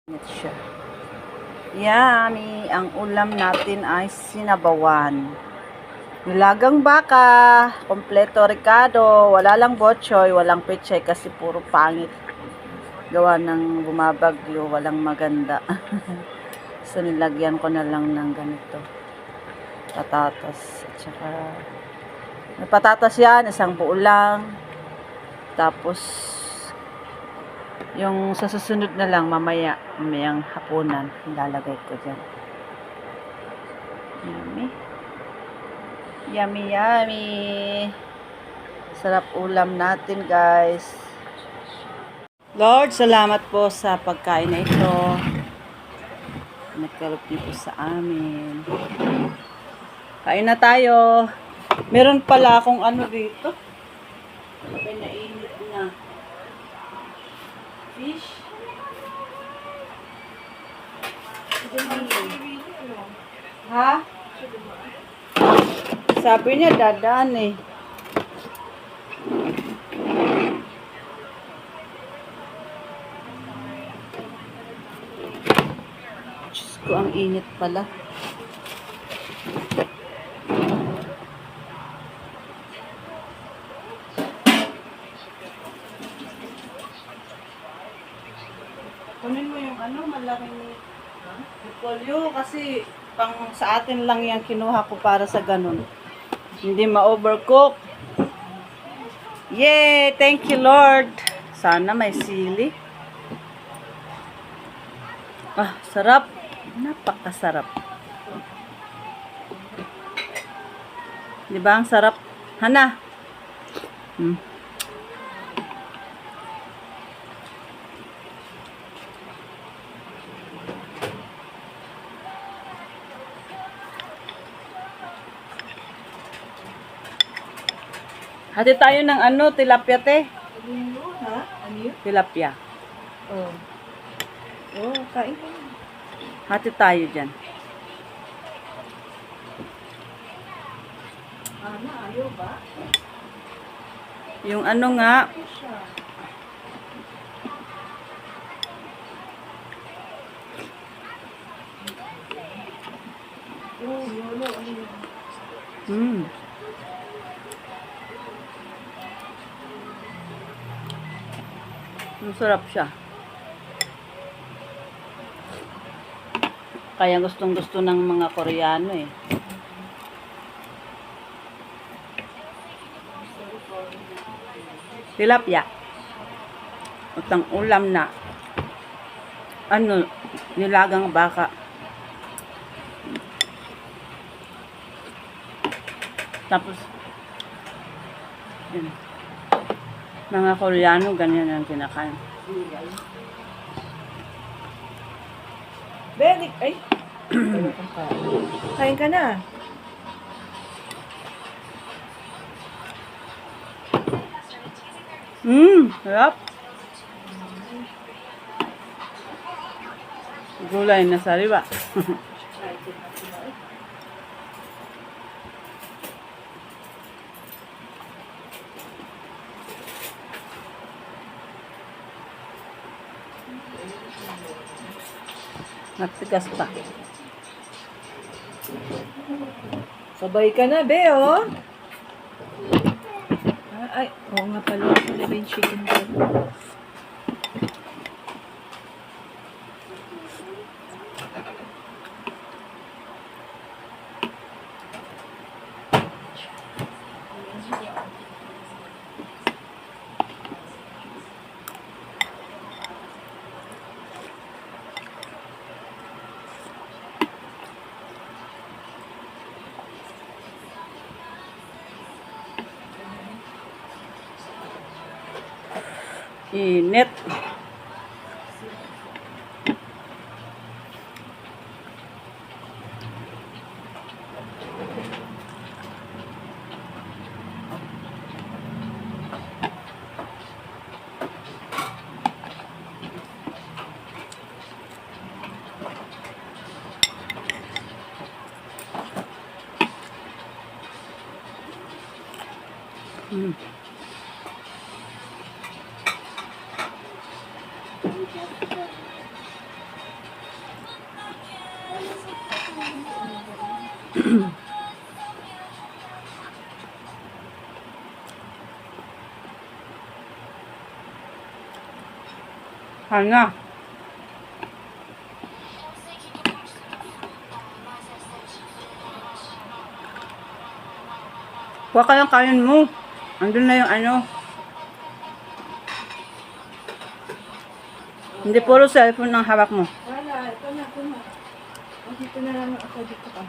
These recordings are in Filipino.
Siya. Yummy! Ang ulam natin ay sinabawan. Nilagang baka, kompleto ricado, wala lang botchoy, walang pechay kasi puro pangit. Gawa ng bumabagyo, walang maganda. So nilagyan ko na lang ng ganito. Patatas. At saka, may patatas yan, isang buo lang. Tapos, yung sa susunod na lang, mamayang hapunan, ilalagay ko dyan. Yummy. Yummy, yummy. Sarap ulam natin, guys. Lord, salamat po sa pagkain na ito. Nagkalap niyo po sa amin. Kain na tayo. Meron pala akong ano dito. May nainit na. Fish. Ha? Sabi niya dadaan eh. Diyos ko, ang init pala. Kunin mo yung ano, malaking repolyo kasi pang sa atin lang yan kinuha ko para sa ganun. Hindi ma-overcook. Yay! Thank you, Lord. Sana may sili. Ah, sarap. Napakasarap. Di ba ang sarap? Hana. Hati tayo ng ano, tilapia te. Ha? Ano yun? Tilapia. Oh. Oh, kain ka na. Hati tayo dyan. Ana, ayaw ba? Yung ano nga, Oh, yun, ano yun? Masarap siya. Kaya gustong-gusto ng mga Koreano eh. Tilapia. Utang ulam na. Ano, nilagang baka. Tapos, yun. Mga Koreano, ganyan ang kinakain. Belik, ay. Kain ka na. Sarap. Gulay na sariwa. Matigas pa. Sabay ka na, be, oh. Ay, oo nga pala. Wala ba yung chicken doon? Init. Hanga. Huwag ka lang kain mo. Andun na yung ano. Hindi puro cellphone ang hawak mo. Wala, ito na, ito na. O, dito na lang ako, dito ka.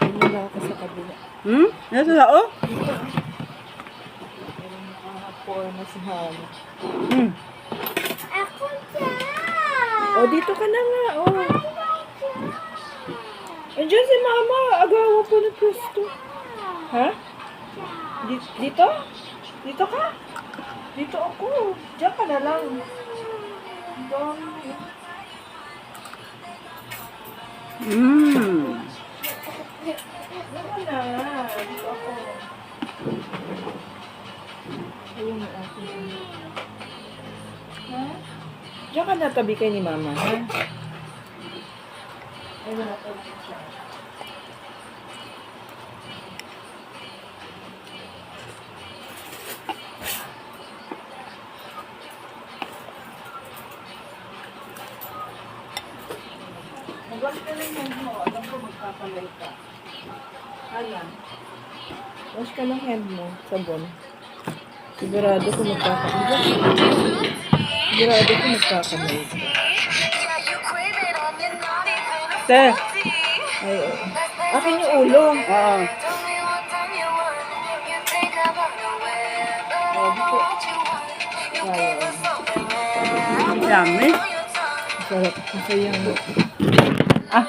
Dito na ako sa kabila. Ito na, oh. Dito, ah. Pero nakapour na si Hana. Ako dyan! O, dito ka na nga, o. Andiyan si Mama, agawa po ng pwesto. Ha? Dito? Dito ka? Dito ako. Diyan ka na lang. Ang dami. Diyan ka na. Dito ako. Ayun ang akin. Ha? Diyan ka na tabi kay ni Mama, ha? Ayun na tabi siya. Mag-wash ka lang hand mo. Alam ko magkakamay ka. Ayan. Wash ka ng hand mo. Sabon. Sigurado ko magkakamay. Sigurado ko magkakamay ka. Te. Ay, oh. Akin yung ulo. Oo. Oh, dito. Ay, Yummy. sarap. Masayang. Ah.